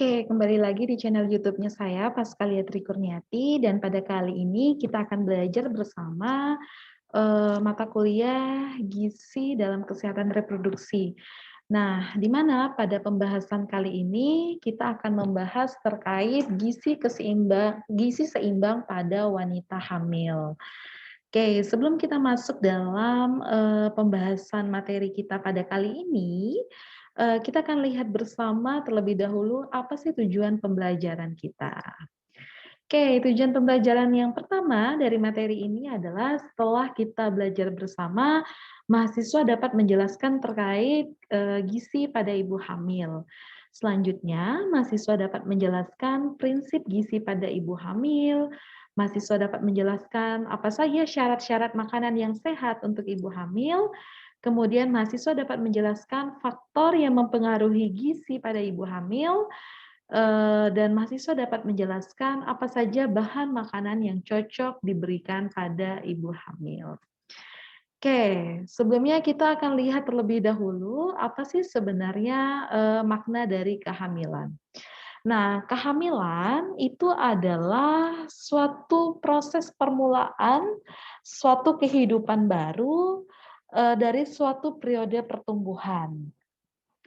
Oke, kembali lagi di channel YouTube-nya saya, Paskalia Trikurniati, dan pada kali ini kita akan belajar bersama mata kuliah gizi dalam kesehatan reproduksi. Nah, di mana pada pembahasan kali ini kita akan membahas terkait gizi seimbang pada wanita hamil. Oke, sebelum kita masuk dalam pembahasan materi kita pada kali ini, kita akan lihat bersama terlebih dahulu apa sih tujuan pembelajaran kita. Oke, tujuan pembelajaran yang pertama dari materi ini adalah setelah kita belajar bersama, mahasiswa dapat menjelaskan terkait gizi pada ibu hamil. Selanjutnya, mahasiswa dapat menjelaskan prinsip gizi pada ibu hamil. Mahasiswa dapat menjelaskan apa saja syarat-syarat makanan yang sehat untuk ibu hamil. Kemudian mahasiswa dapat menjelaskan faktor yang mempengaruhi gizi pada ibu hamil, dan mahasiswa dapat menjelaskan apa saja bahan makanan yang cocok diberikan pada ibu hamil. Oke, sebelumnya kita akan lihat terlebih dahulu apa sih sebenarnya makna dari kehamilan. Nah, kehamilan itu adalah suatu proses permulaan, suatu kehidupan baru dari suatu periode pertumbuhan.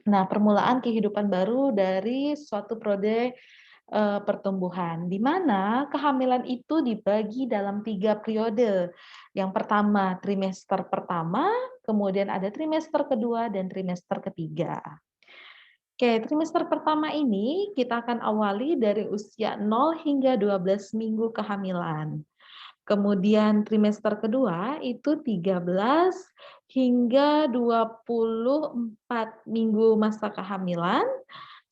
Nah, permulaan kehidupan baru dari suatu periode pertumbuhan, di mana kehamilan itu dibagi dalam 3 periode. Yang pertama, trimester pertama, kemudian ada trimester kedua, dan trimester ketiga. Oke, trimester pertama ini kita akan awali dari usia 0 hingga 12 minggu kehamilan. Kemudian trimester kedua itu 13 hingga 24 minggu masa kehamilan.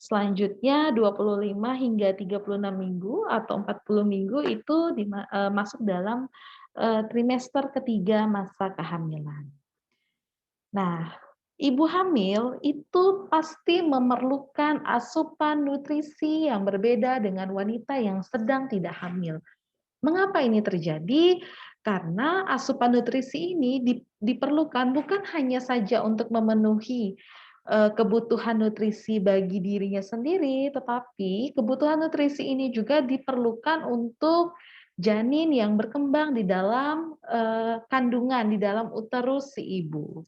Selanjutnya 25 hingga 36 minggu atau 40 minggu itu masuk dalam trimester ketiga masa kehamilan. Nah, ibu hamil itu pasti memerlukan asupan nutrisi yang berbeda dengan wanita yang sedang tidak hamil. Mengapa ini terjadi? Karena asupan nutrisi ini diperlukan bukan hanya saja untuk memenuhi kebutuhan nutrisi bagi dirinya sendiri, tetapi kebutuhan nutrisi ini juga diperlukan untuk janin yang berkembang di dalam kandungan, di dalam uterus si ibu.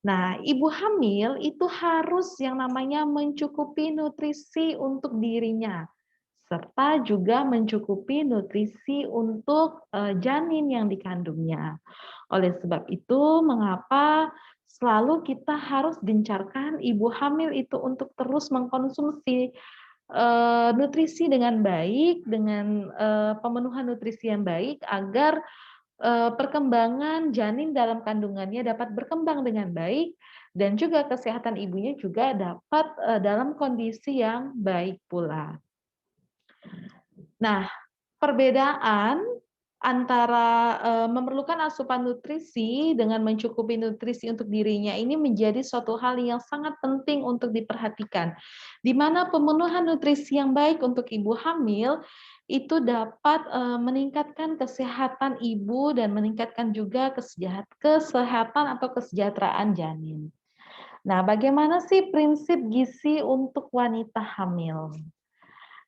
Nah, ibu hamil itu harus yang namanya mencukupi nutrisi untuk dirinya, serta juga mencukupi nutrisi untuk janin yang dikandungnya. Oleh sebab itu, mengapa selalu kita harus gencarkan ibu hamil itu untuk terus mengkonsumsi nutrisi dengan baik, dengan pemenuhan nutrisi yang baik, agar perkembangan janin dalam kandungannya dapat berkembang dengan baik, dan juga kesehatan ibunya juga dapat dalam kondisi yang baik pula. Nah, perbedaan antara memerlukan asupan nutrisi dengan mencukupi nutrisi untuk dirinya ini menjadi suatu hal yang sangat penting untuk diperhatikan, di mana pemenuhan nutrisi yang baik untuk ibu hamil itu dapat meningkatkan kesehatan ibu dan meningkatkan juga kesehatan atau kesejahteraan janin. Nah, bagaimana sih prinsip gizi untuk wanita hamil?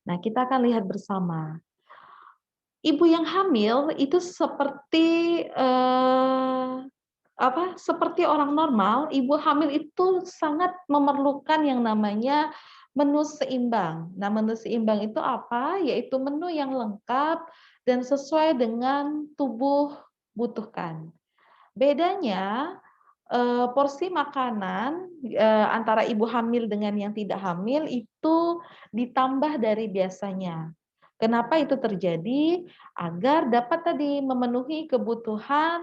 Nah, kita akan lihat bersama. Ibu yang hamil itu seperti seperti orang normal, ibu hamil itu sangat memerlukan yang namanya menu seimbang. Nah, menu seimbang itu apa? Yaitu menu yang lengkap dan sesuai dengan tubuh butuhkan. Bedanya porsi makanan antara ibu hamil dengan yang tidak hamil itu ditambah dari biasanya. Kenapa itu terjadi? Agar dapat tadi memenuhi kebutuhan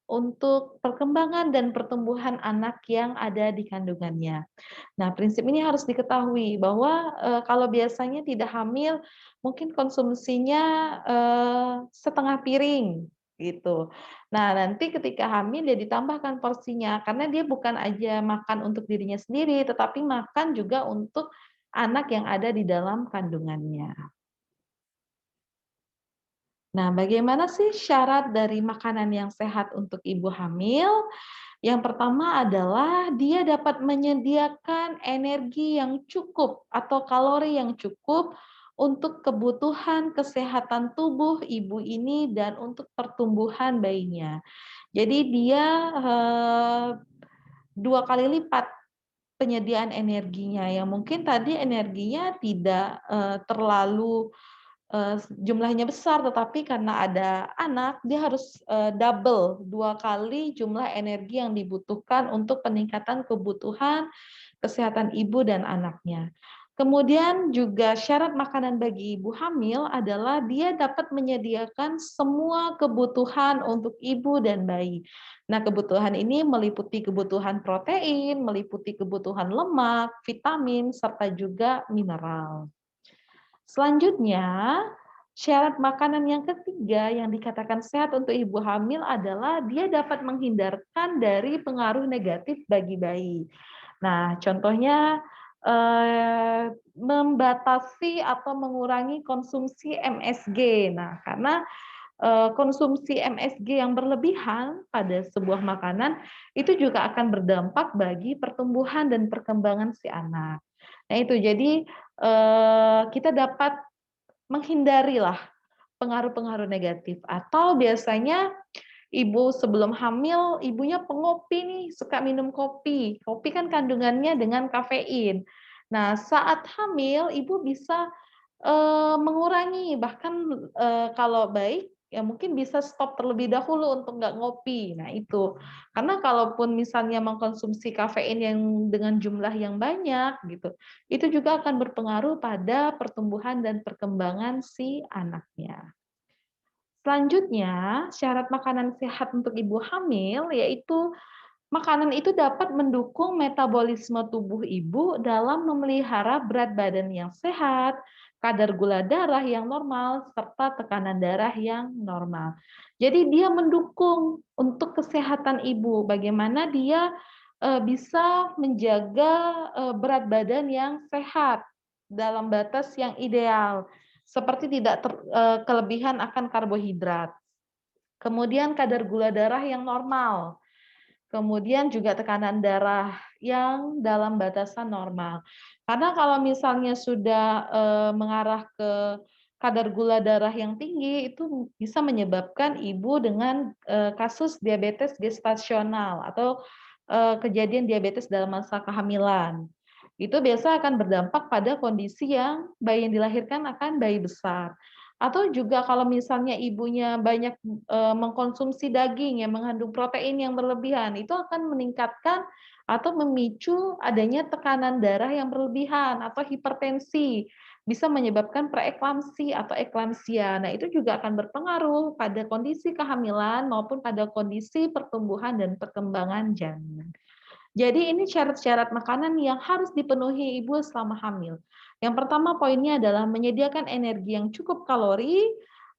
untuk perkembangan dan pertumbuhan anak yang ada di kandungannya. Nah, prinsip ini harus diketahui bahwa kalau biasanya tidak hamil, mungkin konsumsinya setengah piring gitu. Nah, nanti ketika hamil dia ditambahkan porsinya, karena dia bukan aja makan untuk dirinya sendiri, tetapi makan juga untuk anak yang ada di dalam kandungannya. Nah, bagaimana sih syarat dari makanan yang sehat untuk ibu hamil? Yang pertama adalah dia dapat menyediakan energi yang cukup atau kalori yang cukup untuk kebutuhan kesehatan tubuh ibu ini dan untuk pertumbuhan bayinya. Jadi dia 2 kali lipat penyediaan energinya, yang mungkin tadi energinya tidak terlalu jumlahnya besar, tetapi karena ada anak, dia harus double 2 kali jumlah energi yang dibutuhkan untuk peningkatan kebutuhan kesehatan ibu dan anaknya. Kemudian juga syarat makanan bagi ibu hamil adalah dia dapat menyediakan semua kebutuhan untuk ibu dan bayi. Nah, kebutuhan ini meliputi kebutuhan protein, meliputi kebutuhan lemak, vitamin, serta juga mineral. Selanjutnya, syarat makanan yang ketiga yang dikatakan sehat untuk ibu hamil adalah dia dapat menghindarkan dari pengaruh negatif bagi bayi. Nah, contohnya membatasi atau mengurangi konsumsi MSG. Nah, karena konsumsi MSG yang berlebihan pada sebuah makanan itu juga akan berdampak bagi pertumbuhan dan perkembangan si anak. Nah, itu jadi kita dapat menghindarilah pengaruh-pengaruh negatif, atau biasanya ibu sebelum hamil, ibunya pengopi nih, suka minum kopi. Kopi kan kandungannya dengan kafein. Nah, saat hamil ibu bisa mengurangi, bahkan kalau baik ya mungkin bisa stop terlebih dahulu untuk nggak ngopi. Nah, itu. Karena kalaupun misalnya mengkonsumsi kafein yang dengan jumlah yang banyak gitu, itu juga akan berpengaruh pada pertumbuhan dan perkembangan si anaknya. Selanjutnya, syarat makanan sehat untuk ibu hamil yaitu makanan itu dapat mendukung metabolisme tubuh ibu dalam memelihara berat badan yang sehat, kadar gula darah yang normal, serta tekanan darah yang normal. Jadi dia mendukung untuk kesehatan ibu, bagaimana dia bisa menjaga berat badan yang sehat dalam batas yang ideal, seperti tidak kelebihan akan karbohidrat. Kemudian kadar gula darah yang normal. Kemudian juga tekanan darah yang dalam batasan normal. Karena kalau misalnya sudah mengarah ke kadar gula darah yang tinggi, itu bisa menyebabkan ibu dengan kasus diabetes gestasional atau kejadian diabetes dalam masa kehamilan. Itu biasa akan berdampak pada kondisi yang bayi yang dilahirkan akan bayi besar. Atau juga kalau misalnya ibunya banyak mengkonsumsi daging yang mengandung protein yang berlebihan, itu akan meningkatkan atau memicu adanya tekanan darah yang berlebihan atau hipertensi, bisa menyebabkan preeklamsi atau eklamsia. Nah, itu juga akan berpengaruh pada kondisi kehamilan maupun pada kondisi pertumbuhan dan perkembangan janin. Jadi ini syarat-syarat makanan yang harus dipenuhi ibu selama hamil. Yang pertama poinnya adalah menyediakan energi yang cukup kalori,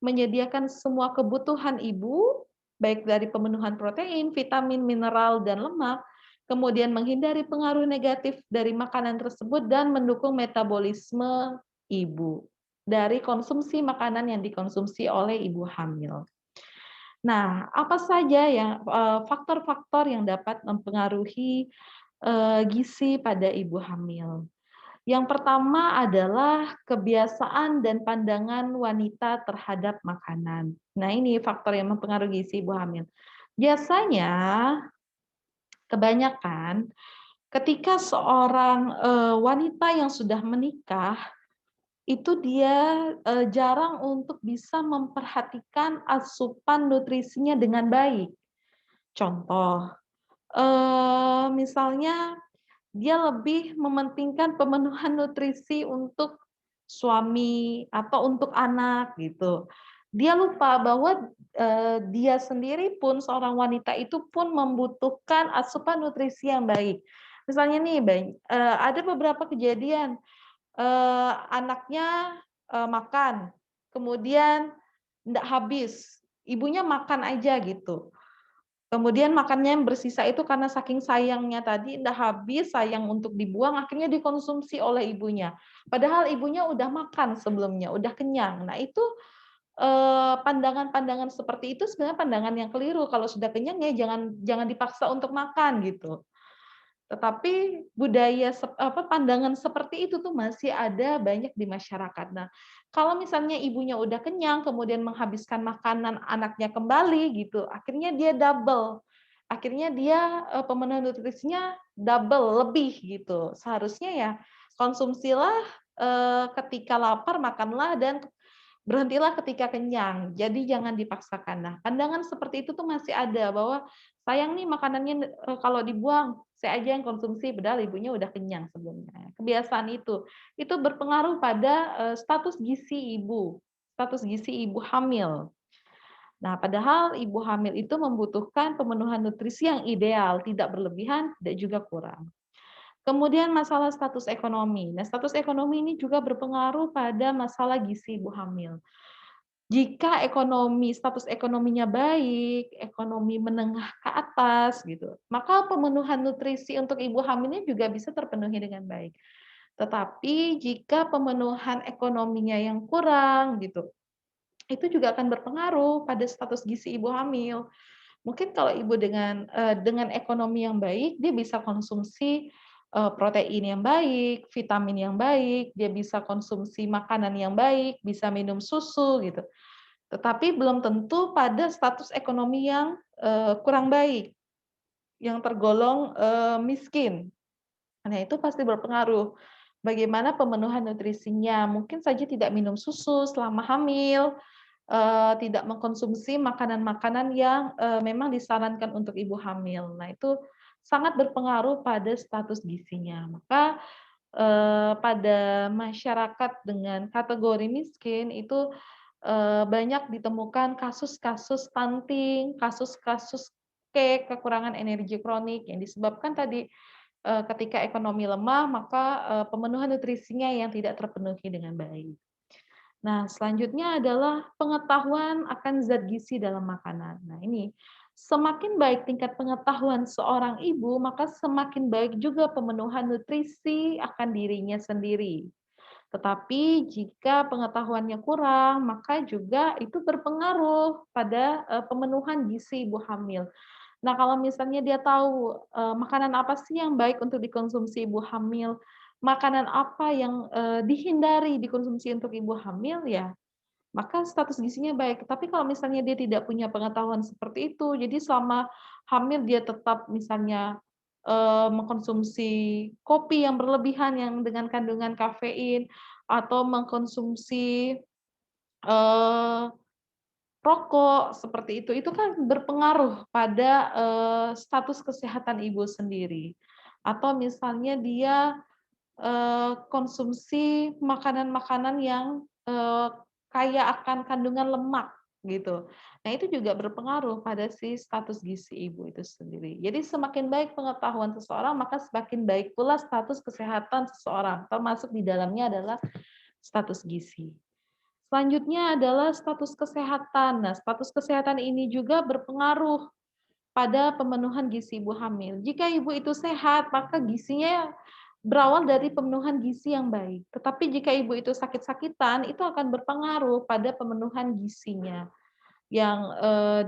menyediakan semua kebutuhan ibu, baik dari pemenuhan protein, vitamin, mineral, dan lemak, kemudian menghindari pengaruh negatif dari makanan tersebut, dan mendukung metabolisme ibu dari konsumsi makanan yang dikonsumsi oleh ibu hamil. Nah, apa saja yang faktor-faktor yang dapat mempengaruhi gizi pada ibu hamil? Yang pertama adalah kebiasaan dan pandangan wanita terhadap makanan. Nah, ini faktor yang mempengaruhi gizi ibu hamil. Biasanya, kebanyakan ketika seorang wanita yang sudah menikah, itu dia jarang untuk bisa memperhatikan asupan nutrisinya dengan baik. Contoh, misalnya dia lebih mementingkan pemenuhan nutrisi untuk suami atau untuk anak gitu. Dia lupa bahwa dia sendiri pun seorang wanita itu pun membutuhkan asupan nutrisi yang baik. Misalnya nih, ada beberapa kejadian anaknya makan, kemudian nggak habis, ibunya makan aja gitu. Kemudian makannya yang bersisa itu karena saking sayangnya tadi nggak habis, sayang untuk dibuang, akhirnya dikonsumsi oleh ibunya. Padahal ibunya udah makan sebelumnya, udah kenyang. Nah, itu pandangan-pandangan seperti itu sebenarnya pandangan yang keliru, kalau sudah kenyang ya jangan jangan dipaksa untuk makan gitu. Tetapi budaya pandangan seperti itu tuh masih ada banyak di masyarakat. Nah, kalau misalnya ibunya udah kenyang, kemudian menghabiskan makanan anaknya kembali gitu, akhirnya dia double. Akhirnya dia, pemenuhan nutrisinya double, lebih gitu. Seharusnya ya konsumsilah, ketika lapar makanlah dan berhentilah ketika kenyang, jadi jangan dipaksakan. Nah, pandangan seperti itu tuh masih ada bahwa, "Sayang nih makanannya kalau dibuang, saya aja yang konsumsi," padahal ibunya udah kenyang sebelumnya. Kebiasaan itu berpengaruh pada, status gizi ibu, status gizi ibu hamil. Nah, padahal ibu hamil itu membutuhkan pemenuhan nutrisi yang ideal, tidak berlebihan, tidak juga kurang. Kemudian masalah status ekonomi. Nah, status ekonomi ini juga berpengaruh pada masalah gizi ibu hamil. Jika status ekonominya baik, ekonomi menengah ke atas gitu, maka pemenuhan nutrisi untuk ibu hamilnya juga bisa terpenuhi dengan baik. Tetapi jika pemenuhan ekonominya yang kurang gitu, itu juga akan berpengaruh pada status gizi ibu hamil. Mungkin kalau ibu dengan ekonomi yang baik, dia bisa konsumsi, protein yang baik, vitamin yang baik, dia bisa konsumsi makanan yang baik, bisa minum susu gitu. Tetapi belum tentu pada status ekonomi yang, kurang baik, yang tergolong, miskin. Nah, itu pasti berpengaruh. Bagaimana pemenuhan nutrisinya, mungkin saja tidak minum susu selama hamil, tidak mengkonsumsi makanan-makanan yang, memang disarankan untuk ibu hamil. Nah, itu sangat berpengaruh pada status gizinya. Maka, pada masyarakat dengan kategori miskin itu banyak ditemukan kasus-kasus stunting, kasus-kasus kekurangan energi kronik yang disebabkan tadi, ketika ekonomi lemah maka, pemenuhan nutrisinya yang tidak terpenuhi dengan baik. Nah, selanjutnya adalah pengetahuan akan zat gizi dalam makanan. Nah, ini semakin baik tingkat pengetahuan seorang ibu, maka semakin baik juga pemenuhan nutrisi akan dirinya sendiri. Tetapi jika pengetahuannya kurang, maka juga itu berpengaruh pada, pemenuhan gizi ibu hamil. Nah, kalau misalnya dia tahu, makanan apa sih yang baik untuk dikonsumsi ibu hamil, makanan apa yang, dihindari dikonsumsi untuk ibu hamil, ya maka status gizinya baik. Tapi kalau misalnya dia tidak punya pengetahuan seperti itu, jadi selama hamil dia tetap misalnya, mengkonsumsi kopi yang berlebihan yang dengan kandungan kafein, atau mengkonsumsi, eee, rokok seperti itu kan berpengaruh pada, status kesehatan ibu sendiri. Atau misalnya dia konsumsi makanan-makanan yang, kaya akan kandungan lemak, gitu. Nah, itu juga berpengaruh pada si status gizi ibu itu sendiri. Jadi semakin baik pengetahuan seseorang, maka semakin baik pula status kesehatan seseorang, termasuk di dalamnya adalah status gizi. Selanjutnya adalah status kesehatan. Nah, status kesehatan ini juga berpengaruh pada pemenuhan gizi ibu hamil. Jika ibu itu sehat, maka gizinya berawal dari pemenuhan gizi yang baik. Tetapi jika ibu itu sakit-sakitan, itu akan berpengaruh pada pemenuhan gizinya. Yang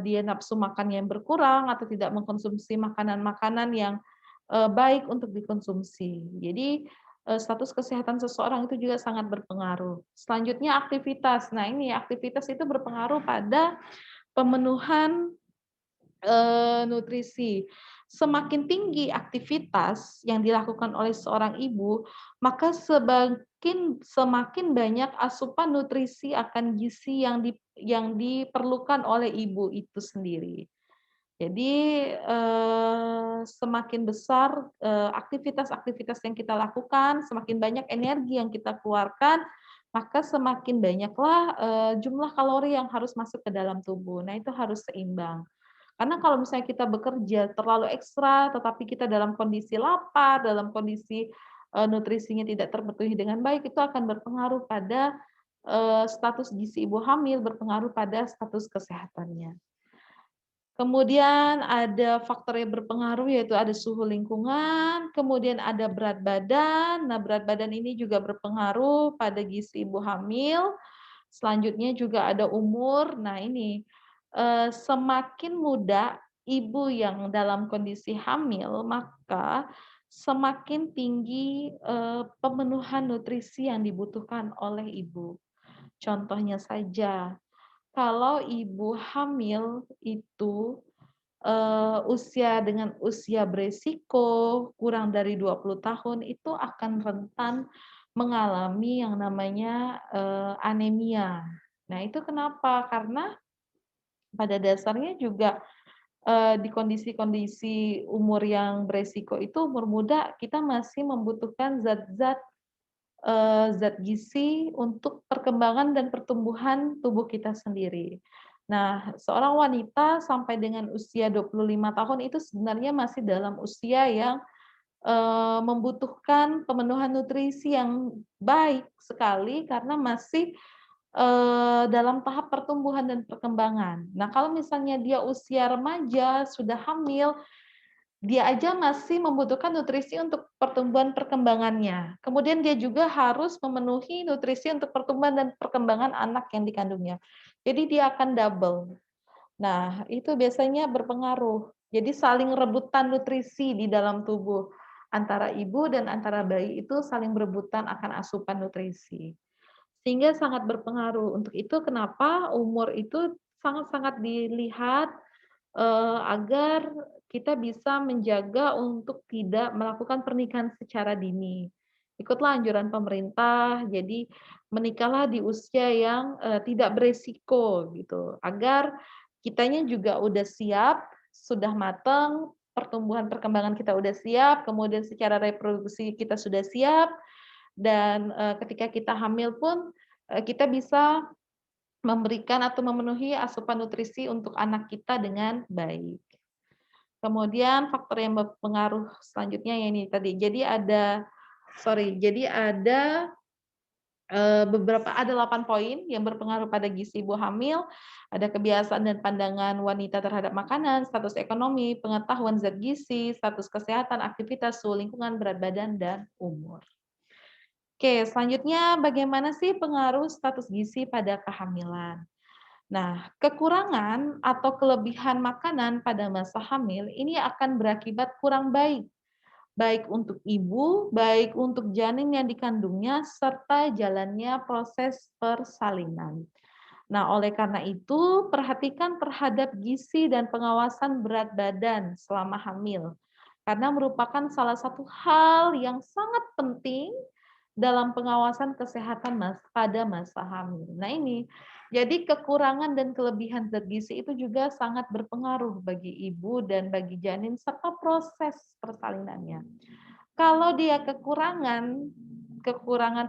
dia nafsu makan yang berkurang atau tidak mengkonsumsi makanan-makanan yang baik untuk dikonsumsi. Jadi status kesehatan seseorang itu juga sangat berpengaruh. Selanjutnya aktivitas. Nah, ini aktivitas itu berpengaruh pada pemenuhan nutrisi. Semakin tinggi aktivitas yang dilakukan oleh seorang ibu, maka semakin banyak asupan nutrisi akan gizi yang diperlukan oleh ibu itu sendiri. Jadi, semakin besar, aktivitas-aktivitas yang kita lakukan, semakin banyak energi yang kita keluarkan, maka semakin banyaklah, jumlah kalori yang harus masuk ke dalam tubuh. Nah, itu harus seimbang. Karena kalau misalnya kita bekerja terlalu ekstra, tetapi kita dalam kondisi lapar, dalam kondisi, nutrisinya tidak terpenuhi dengan baik, itu akan berpengaruh pada, status gizi ibu hamil, berpengaruh pada status kesehatannya. Kemudian ada faktor yang berpengaruh, yaitu ada suhu lingkungan, kemudian ada berat badan. Nah, berat badan ini juga berpengaruh pada gizi ibu hamil. Selanjutnya juga ada umur. Nah ini, semakin muda ibu yang dalam kondisi hamil, maka semakin tinggi, pemenuhan nutrisi yang dibutuhkan oleh ibu. Contohnya saja, kalau ibu hamil itu, dengan usia beresiko kurang dari 20 tahun, itu akan rentan mengalami yang namanya, anemia. Nah, itu kenapa? Karena pada dasarnya juga, di kondisi-kondisi umur yang beresiko itu, umur muda, kita masih membutuhkan zat gizi untuk perkembangan dan pertumbuhan tubuh kita sendiri. Nah, seorang wanita sampai dengan usia 25 tahun itu sebenarnya masih dalam usia yang, membutuhkan pemenuhan nutrisi yang baik sekali karena masih, dalam tahap pertumbuhan dan perkembangan. Nah, kalau misalnya dia usia remaja, sudah hamil, dia aja masih membutuhkan nutrisi untuk pertumbuhan perkembangannya. Kemudian dia juga harus memenuhi nutrisi untuk pertumbuhan dan perkembangan anak yang dikandungnya. Jadi dia akan double. Nah, itu biasanya berpengaruh. Jadi saling rebutan nutrisi di dalam tubuh. Antara ibu dan antara bayi itu saling berebutan akan asupan nutrisi. Sehingga sangat berpengaruh. Untuk itu kenapa umur itu sangat-sangat dilihat, agar kita bisa menjaga untuk tidak melakukan pernikahan secara dini. Ikutlah anjuran pemerintah, jadi menikahlah di usia yang, tidak beresiko gitu, agar kitanya juga udah siap, sudah matang, pertumbuhan perkembangan kita udah siap, kemudian secara reproduksi kita sudah siap, dan, ketika kita hamil pun, kita bisa memberikan atau memenuhi asupan nutrisi untuk anak kita dengan baik. Kemudian faktor yang berpengaruh selanjutnya ya ini tadi. Jadi ada ada 8 poin yang berpengaruh pada gizi ibu hamil, ada kebiasaan dan pandangan wanita terhadap makanan, status ekonomi, pengetahuan zat gizi, status kesehatan, aktivitas, suhu lingkungan, berat badan, dan umur. Oke, selanjutnya bagaimana sih pengaruh status gizi pada kehamilan? Nah, kekurangan atau kelebihan makanan pada masa hamil ini akan berakibat kurang baik, baik untuk ibu, baik untuk janin yang dikandungnya, serta jalannya proses persalinan. Nah, oleh karena itu, perhatikan terhadap gizi dan pengawasan berat badan selama hamil, karena merupakan salah satu hal yang sangat penting dalam pengawasan kesehatan pada masa hamil. Nah ini, jadi kekurangan dan kelebihan zat gizi itu juga sangat berpengaruh bagi ibu dan bagi janin serta proses persalinannya. Kalau dia kekurangan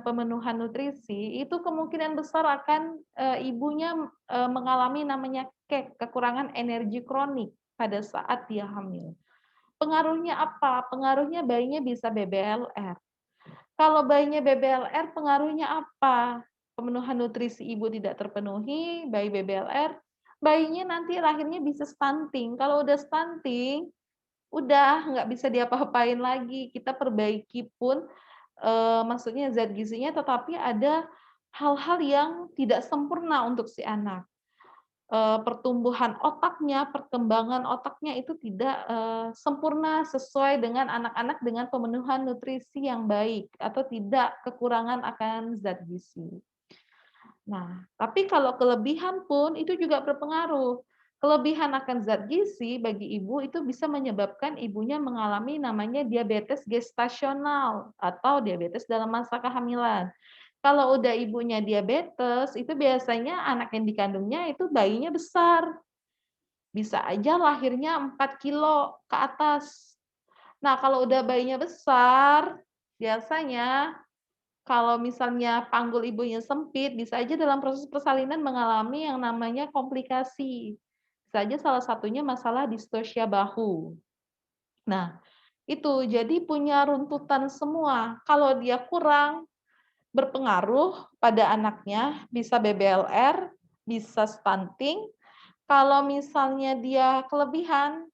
pemenuhan nutrisi, itu kemungkinan besar akan ibunya mengalami namanya kekurangan energi kronik pada saat dia hamil. Pengaruhnya apa? Pengaruhnya bayinya bisa BBLR. Kalau bayinya BBLR pengaruhnya apa? Pemenuhan nutrisi ibu tidak terpenuhi, bayi BBLR, bayinya nanti lahirnya bisa stunting. Kalau udah stunting, udah nggak bisa diapa-apain lagi. Kita perbaiki pun, maksudnya zat gizinya, tetapi ada hal-hal yang tidak sempurna untuk si anak. Pertumbuhan otaknya, perkembangan otaknya itu tidak, sempurna sesuai dengan anak-anak dengan pemenuhan nutrisi yang baik atau tidak kekurangan akan zat gizi. Nah, tapi kalau kelebihan pun itu juga berpengaruh. Kelebihan akan zat gizi bagi ibu itu bisa menyebabkan ibunya mengalami namanya diabetes gestasional atau diabetes dalam masa kehamilan. Kalau udah ibunya diabetes, itu biasanya anak yang dikandungnya itu bayinya besar. Bisa aja lahirnya 4 kilo ke atas. Nah, kalau udah bayinya besar, biasanya kalau misalnya panggul ibunya sempit, bisa aja dalam proses persalinan mengalami yang namanya komplikasi. Bisa aja salah satunya masalah distosia bahu. Nah, itu jadi punya runtutan semua. Kalau dia kurang, berpengaruh pada anaknya, bisa BBLR, bisa stunting. Kalau misalnya dia kelebihan,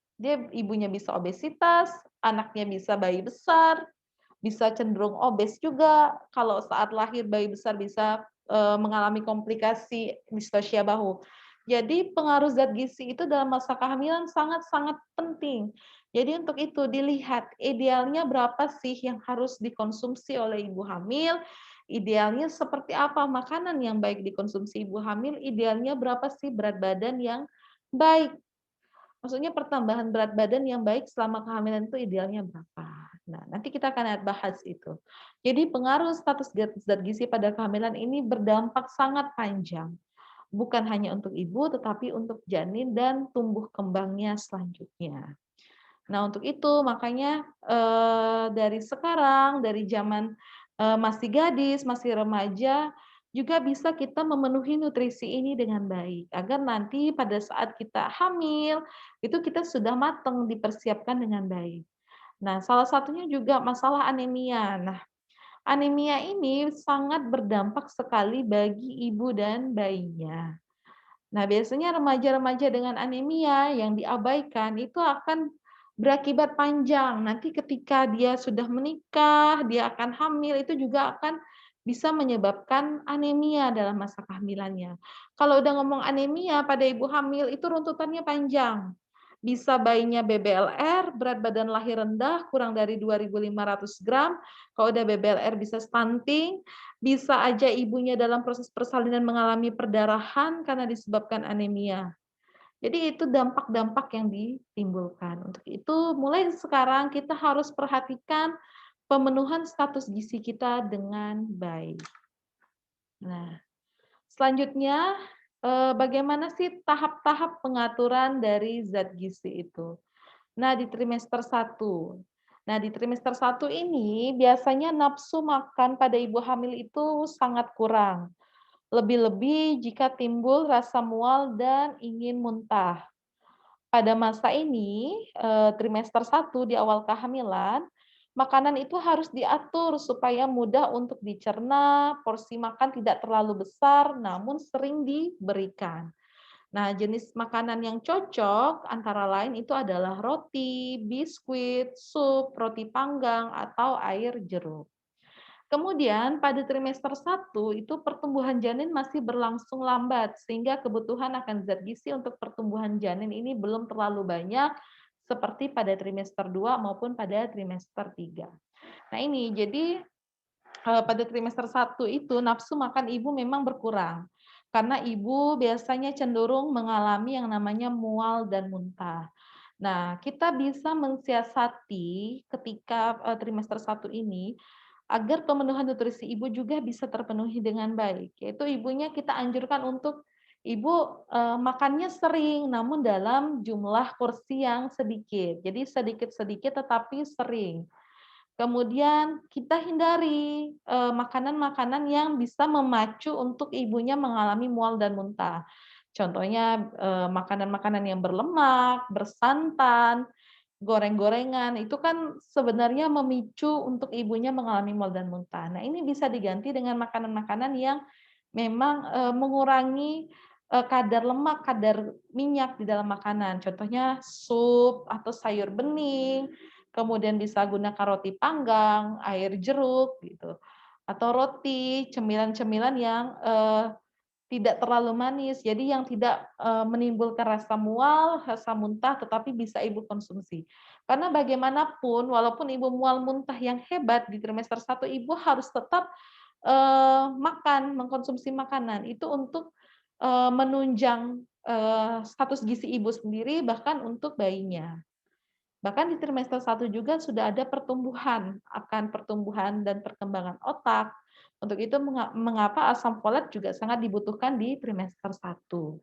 ibunya bisa obesitas, anaknya bisa bayi besar, bisa cenderung obes juga. Kalau saat lahir bayi besar bisa mengalami komplikasi distosia bahu. Jadi pengaruh zat gizi itu dalam masa kehamilan sangat-sangat penting. Jadi untuk itu dilihat idealnya berapa sih yang harus dikonsumsi oleh ibu hamil, idealnya seperti apa makanan yang baik dikonsumsi ibu hamil, idealnya berapa sih berat badan yang baik. Maksudnya pertambahan berat badan yang baik selama kehamilan itu idealnya berapa. Nah, nanti kita akan bahas itu. Jadi pengaruh status zat gizi pada kehamilan ini berdampak sangat panjang. Bukan hanya untuk ibu, tetapi untuk janin dan tumbuh kembangnya selanjutnya. Nah, untuk itu makanya dari sekarang, dari zaman masih gadis, masih remaja, juga bisa kita memenuhi nutrisi ini dengan baik, agar nanti pada saat kita hamil, itu kita sudah matang, dipersiapkan dengan baik. Nah, salah satunya juga masalah anemia. Nah, anemia ini sangat berdampak sekali bagi ibu dan bayinya. Nah, biasanya remaja-remaja dengan anemia yang diabaikan itu akan berakibat panjang. Nanti ketika dia sudah menikah, dia akan hamil, itu juga akan bisa menyebabkan anemia dalam masa kehamilannya. Kalau udah ngomong anemia pada ibu hamil, itu runtutannya panjang. Bisa bayinya BBLR, berat badan lahir rendah, kurang dari 2.500 gram. Kalau udah BBLR bisa stunting, bisa aja ibunya dalam proses persalinan mengalami perdarahan karena disebabkan anemia. Jadi itu dampak-dampak yang ditimbulkan. Untuk itu mulai sekarang kita harus perhatikan pemenuhan status gizi kita dengan baik. Nah, selanjutnya bagaimana sih tahap-tahap pengaturan dari zat gizi itu? Nah, di trimester 1. Nah, di trimester 1 ini biasanya nafsu makan pada ibu hamil itu sangat kurang. Lebih-lebih jika timbul rasa mual dan ingin muntah. Pada masa ini, trimester 1 di awal kehamilan, makanan itu harus diatur supaya mudah untuk dicerna, porsi makan tidak terlalu besar namun sering diberikan. Nah, jenis makanan yang cocok antara lain itu adalah roti, biskuit, sup, roti panggang, atau air jeruk. Kemudian pada trimester 1 itu pertumbuhan janin masih berlangsung lambat sehingga kebutuhan akan zat gizi untuk pertumbuhan janin ini belum terlalu banyak seperti pada trimester 2 maupun pada trimester 3. Nah ini jadi pada trimester 1 itu nafsu makan ibu memang berkurang karena ibu biasanya cenderung mengalami yang namanya mual dan muntah. Nah, kita bisa mensiasati ketika trimester 1 ini agar pemenuhan nutrisi ibu juga bisa terpenuhi dengan baik. Yaitu ibunya kita anjurkan untuk ibu makannya sering namun dalam jumlah porsi yang sedikit. Jadi sedikit-sedikit tetapi sering. Kemudian kita hindari makanan-makanan yang bisa memacu untuk ibunya mengalami mual dan muntah. Contohnya makanan-makanan yang berlemak, bersantan, goreng-gorengan, itu kan sebenarnya memicu untuk ibunya mengalami mual dan muntah. Nah, ini bisa diganti dengan makanan-makanan yang memang mengurangi kadar lemak, kadar minyak di dalam makanan. Contohnya sup atau sayur bening, kemudian bisa gunakan roti panggang, air jeruk gitu. Atau roti, cemilan-cemilan yang tidak terlalu manis, jadi yang tidak menimbulkan rasa mual, rasa muntah, tetapi bisa ibu konsumsi. Karena bagaimanapun, walaupun ibu mual muntah yang hebat di trimester 1, ibu harus tetap makan, mengkonsumsi makanan. Itu untuk menunjang status gizi ibu sendiri, bahkan untuk bayinya. Bahkan di trimester 1 juga sudah ada pertumbuhan, akan pertumbuhan dan perkembangan otak. Untuk itu mengapa asam folat juga sangat dibutuhkan di trimester 1.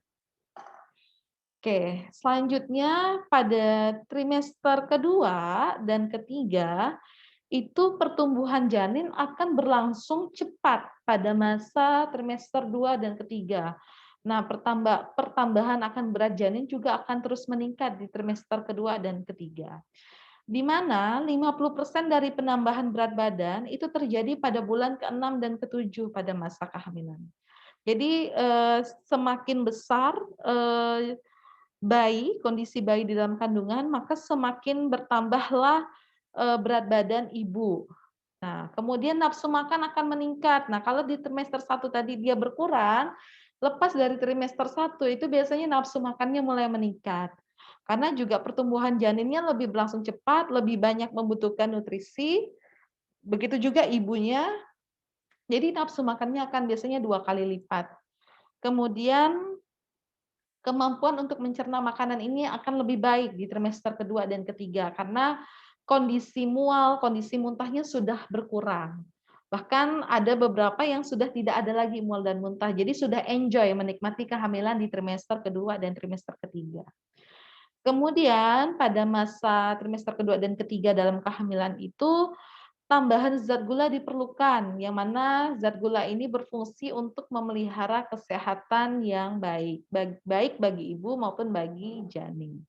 Oke, selanjutnya pada trimester kedua dan ketiga, itu pertumbuhan janin akan berlangsung cepat pada masa trimester 2 dan ketiga. Nah, pertambahan akan berat janin juga akan terus meningkat di trimester kedua dan ketiga. Di mana 50% dari penambahan berat badan itu terjadi pada bulan ke-6 dan ke-7 pada masa kehamilan. Jadi semakin besar kondisi bayi di dalam kandungan, maka semakin bertambahlah berat badan ibu. Nah, kemudian nafsu makan akan meningkat. Nah, kalau di trimester 1 tadi dia berkurang, lepas dari trimester 1 itu biasanya nafsu makannya mulai meningkat. Karena juga pertumbuhan janinnya lebih berlangsung cepat, lebih banyak membutuhkan nutrisi, begitu juga ibunya, jadi nafsu makannya akan biasanya 2 kali lipat. Kemudian kemampuan untuk mencerna makanan ini akan lebih baik di trimester kedua dan ketiga karena kondisi mual, kondisi muntahnya sudah berkurang. Bahkan ada beberapa yang sudah tidak ada lagi mual dan muntah. Jadi sudah enjoy menikmati kehamilan di trimester kedua dan trimester ketiga. Kemudian pada masa trimester kedua dan ketiga dalam kehamilan itu tambahan zat gula diperlukan, yang mana zat gula ini berfungsi untuk memelihara kesehatan yang baik, baik bagi ibu maupun bagi janin.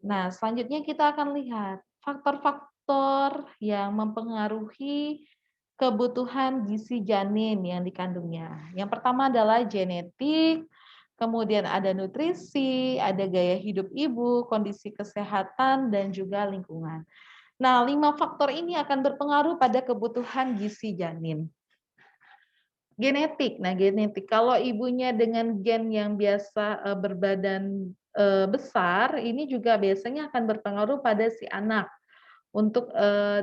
Nah, selanjutnya kita akan lihat faktor-faktor yang mempengaruhi kebutuhan gizi janin yang dikandungnya. Yang pertama adalah genetik, kemudian ada nutrisi, ada gaya hidup ibu, kondisi kesehatan, dan juga lingkungan. Nah, 5 faktor ini akan berpengaruh pada kebutuhan gizi janin. Genetik. Nah, genetik kalau ibunya dengan gen yang biasa, berbadan, besar, ini juga biasanya akan berpengaruh pada si anak untuk,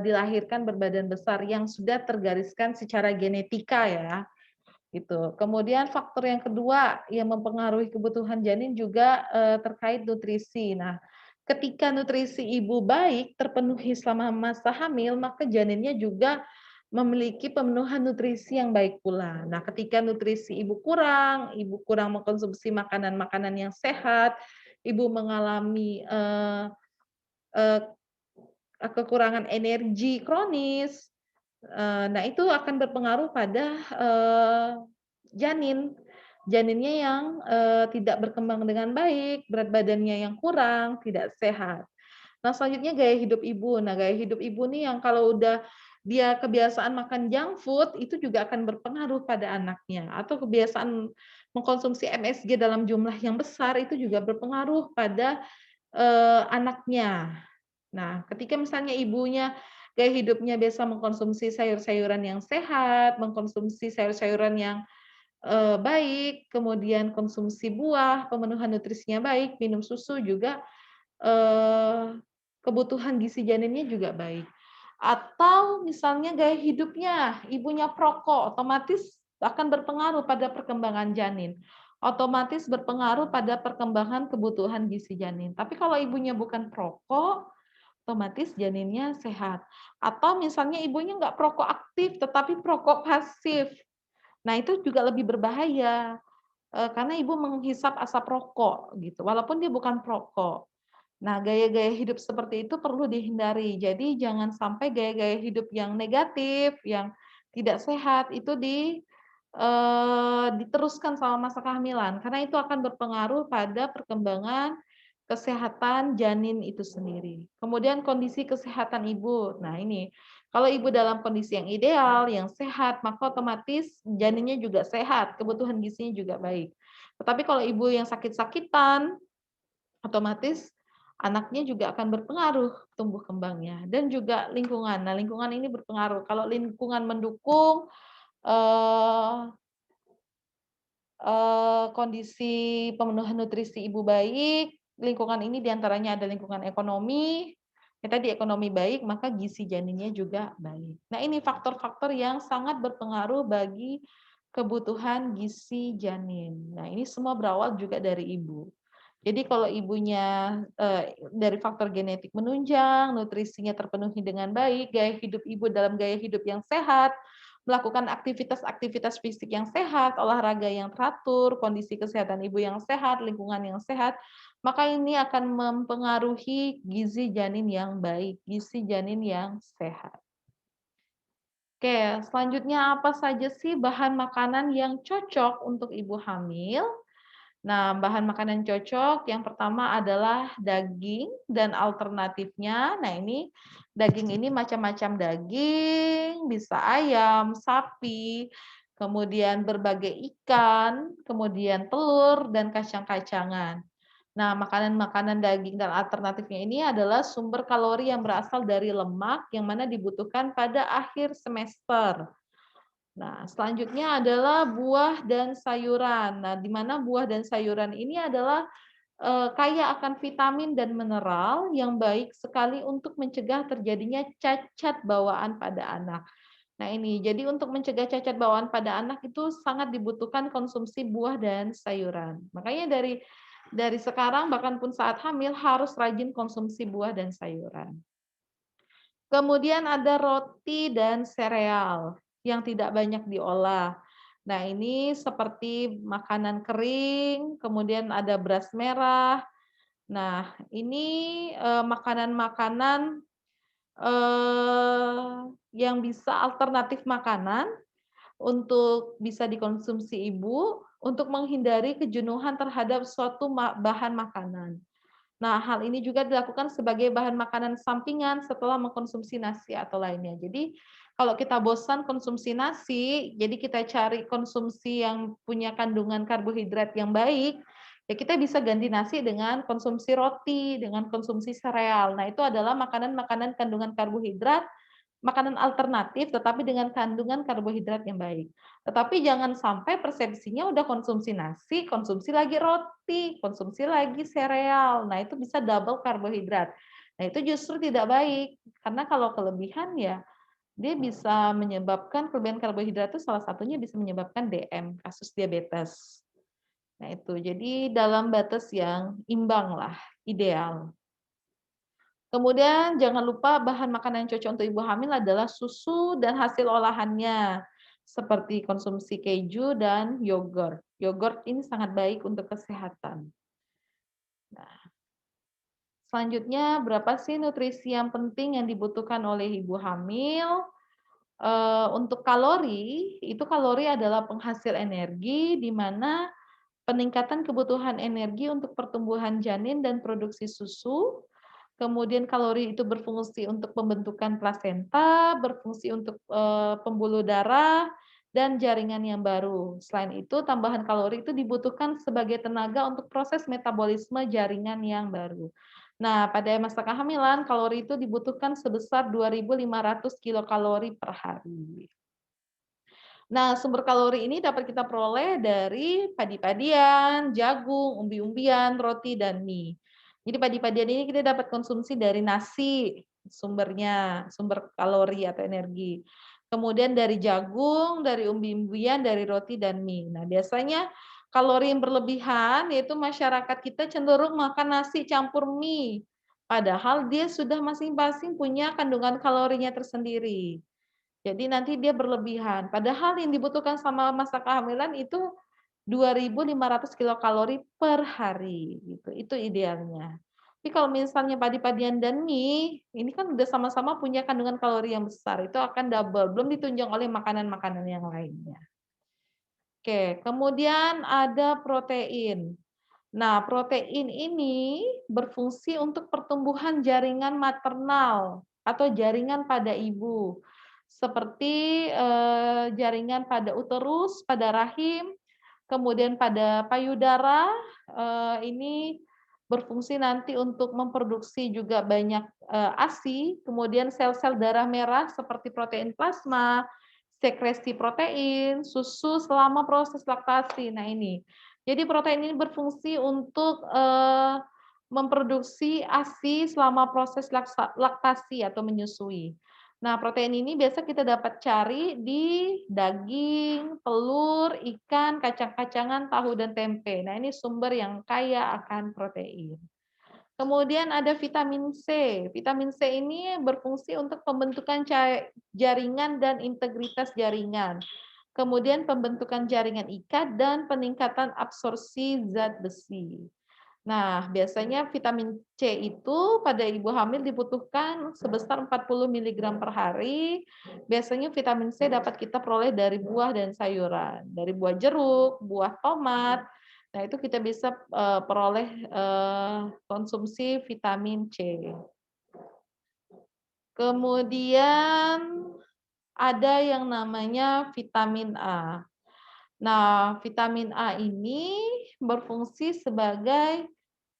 dilahirkan berbadan besar yang sudah tergariskan secara genetika ya, gitu. Kemudian faktor yang kedua yang mempengaruhi kebutuhan janin juga, terkait nutrisi. Nah, ketika nutrisi ibu baik, terpenuhi selama masa hamil, maka janinnya juga memiliki pemenuhan nutrisi yang baik pula. Nah, ketika nutrisi ibu kurang mengkonsumsi makanan-makanan yang sehat, ibu mengalami, eee, kekurangan energi kronis, nah itu akan berpengaruh pada, janin. Janinnya yang, tidak berkembang dengan baik, berat badannya yang kurang, tidak sehat. Nah, selanjutnya gaya hidup ibu. Nah, gaya hidup ibu nih yang kalau udah dia kebiasaan makan junk food, itu juga akan berpengaruh pada anaknya. Atau kebiasaan mengkonsumsi MSG dalam jumlah yang besar, itu juga berpengaruh pada, anaknya. Nah, ketika misalnya ibunya gaya hidupnya biasa mengkonsumsi sayur-sayuran yang sehat, mengkonsumsi sayur-sayuran yang, baik, kemudian konsumsi buah, pemenuhan nutrisinya baik, minum susu juga, kebutuhan gizi janinnya juga baik. Atau misalnya gaya hidupnya, ibunya perokok, otomatis akan berpengaruh pada perkembangan janin. Otomatis berpengaruh pada perkembangan kebutuhan gizi janin. Tapi kalau ibunya bukan perokok, otomatis janinnya sehat. Atau misalnya ibunya nggak perokok aktif, tetapi perokok pasif. Nah, itu juga lebih berbahaya, karena ibu menghisap asap rokok gitu, walaupun dia bukan perokok. Nah, gaya-gaya hidup seperti itu perlu dihindari. Jadi jangan sampai gaya-gaya hidup yang negatif, yang tidak sehat itu diteruskan selama masa kehamilan, karena itu akan berpengaruh pada perkembangan kesehatan janin itu sendiri. Kemudian kondisi kesehatan ibu. Nah, ini kalau ibu dalam kondisi yang ideal, yang sehat, maka otomatis janinnya juga sehat, kebutuhan gizinya juga baik. Tetapi kalau ibu yang sakit-sakitan, otomatis anaknya juga akan berpengaruh tumbuh kembangnya dan juga lingkungan. Nah, lingkungan ini berpengaruh. Kalau lingkungan mendukung, eee kondisi pemenuhan nutrisi ibu baik, lingkungan ini diantaranya ada lingkungan ekonomi, ya tadi ekonomi baik, maka gizi janinnya juga baik. Nah, ini faktor-faktor yang sangat berpengaruh bagi kebutuhan gizi janin. Nah, ini semua berawal juga dari ibu. Jadi kalau ibunya, dari faktor genetik menunjang, nutrisinya terpenuhi dengan baik, gaya hidup ibu dalam gaya hidup yang sehat, melakukan aktivitas-aktivitas fisik yang sehat, olahraga yang teratur, kondisi kesehatan ibu yang sehat, lingkungan yang sehat, maka ini akan mempengaruhi gizi janin yang baik, gizi janin yang sehat. Oke, selanjutnya apa saja sih bahan makanan yang cocok untuk ibu hamil? Nah, bahan makanan cocok yang pertama adalah daging dan alternatifnya. Nah, ini daging ini macam-macam daging, bisa ayam, sapi, kemudian berbagai ikan, kemudian telur dan kacang-kacangan. Nah, makanan-makanan daging dan alternatifnya ini adalah sumber kalori yang berasal dari lemak yang mana dibutuhkan pada akhir semester. Nah, selanjutnya adalah buah dan sayuran. Nah, di mana buah dan sayuran ini adalah kaya akan vitamin dan mineral yang baik sekali untuk mencegah terjadinya cacat bawaan pada anak. Nah, ini jadi untuk mencegah cacat bawaan pada anak itu sangat dibutuhkan konsumsi buah dan sayuran. Makanya dari sekarang bahkan pun saat hamil harus rajin konsumsi buah dan sayuran. Kemudian ada roti dan sereal yang tidak banyak diolah. Nah, ini seperti makanan kering, kemudian ada beras merah. Nah, ini makanan-makanan yang bisa alternatif makanan untuk bisa dikonsumsi ibu untuk menghindari kejenuhan terhadap suatu bahan makanan. Nah, hal ini juga dilakukan sebagai bahan makanan sampingan setelah mengkonsumsi nasi atau lainnya. Jadi, kalau kita bosan konsumsi nasi, jadi kita cari konsumsi yang punya kandungan karbohidrat yang baik, ya kita bisa ganti nasi dengan konsumsi roti, dengan konsumsi sereal. Nah, itu adalah makanan-makanan kandungan karbohidrat, makanan alternatif tetapi dengan kandungan karbohidrat yang baik. Tetapi jangan sampai persepsinya udah konsumsi nasi, konsumsi lagi roti, konsumsi lagi sereal. Nah, itu bisa double karbohidrat. Nah, itu justru tidak baik. Karena kalau kelebihan ya dia bisa menyebabkan kelebihan karbohidrat itu salah satunya bisa menyebabkan DM, kasus diabetes. Nah, itu. Jadi dalam batas yang imbang lah, ideal. Kemudian jangan lupa bahan makanan yang cocok untuk ibu hamil adalah susu dan hasil olahannya, seperti konsumsi keju dan yogurt. Yogurt ini sangat baik untuk kesehatan. Nah, selanjutnya berapa sih nutrisi yang penting yang dibutuhkan oleh ibu hamil? Untuk kalori, itu kalori adalah penghasil energi di mana peningkatan kebutuhan energi untuk pertumbuhan janin dan produksi susu. Kemudian kalori itu berfungsi untuk pembentukan plasenta, berfungsi untuk pembuluh darah dan jaringan yang baru. Selain itu, tambahan kalori itu dibutuhkan sebagai tenaga untuk proses metabolisme jaringan yang baru. Nah, pada masa kehamilan, kalori itu dibutuhkan sebesar 2.500 kilokalori per hari. Nah, sumber kalori ini dapat kita peroleh dari padi-padian, jagung, umbi-umbian, roti, dan mie. Jadi padi-padian ini kita dapat konsumsi dari nasi, sumbernya, sumber kalori atau energi. Kemudian dari jagung, dari umbi-umbian, dari roti, dan mie. Nah, biasanya kalori yang berlebihan yaitu masyarakat kita cenderung makan nasi campur mie. Padahal dia sudah masing-masing punya kandungan kalorinya tersendiri. Jadi nanti dia berlebihan. Padahal yang dibutuhkan sama masa kehamilan itu 2.500 kilokalori per hari gitu. Itu idealnya. Tapi kalau misalnya padi-padian dan mie, ini kan udah sama-sama punya kandungan kalori yang besar, itu akan double, belum ditunjang oleh makanan-makanan yang lainnya. Oke, kemudian ada protein. Nah, protein ini berfungsi untuk pertumbuhan jaringan maternal atau jaringan pada ibu, seperti jaringan pada uterus, pada rahim, kemudian pada payudara. Ini berfungsi nanti untuk memproduksi juga banyak ASI, kemudian sel-sel darah merah seperti protein plasma, sekresi protein, susu selama proses laktasi. Nah ini, jadi protein ini berfungsi untuk memproduksi ASI selama proses laktasi atau menyusui. Nah, protein ini biasa kita dapat cari di daging, telur, ikan, kacang-kacangan, tahu, dan tempe. Nah, ini sumber yang kaya akan protein. Kemudian ada vitamin C. Vitamin C ini berfungsi untuk pembentukan jaringan dan integritas jaringan. Kemudian pembentukan jaringan ikat dan peningkatan absorpsi zat besi. Nah, biasanya vitamin C itu pada ibu hamil dibutuhkan sebesar 40 mg per hari. Biasanya vitamin C dapat kita peroleh dari buah dan sayuran, dari buah jeruk, buah tomat. Nah, itu kita bisa peroleh konsumsi vitamin C. Kemudian ada yang namanya vitamin A. Nah, vitamin A ini berfungsi sebagai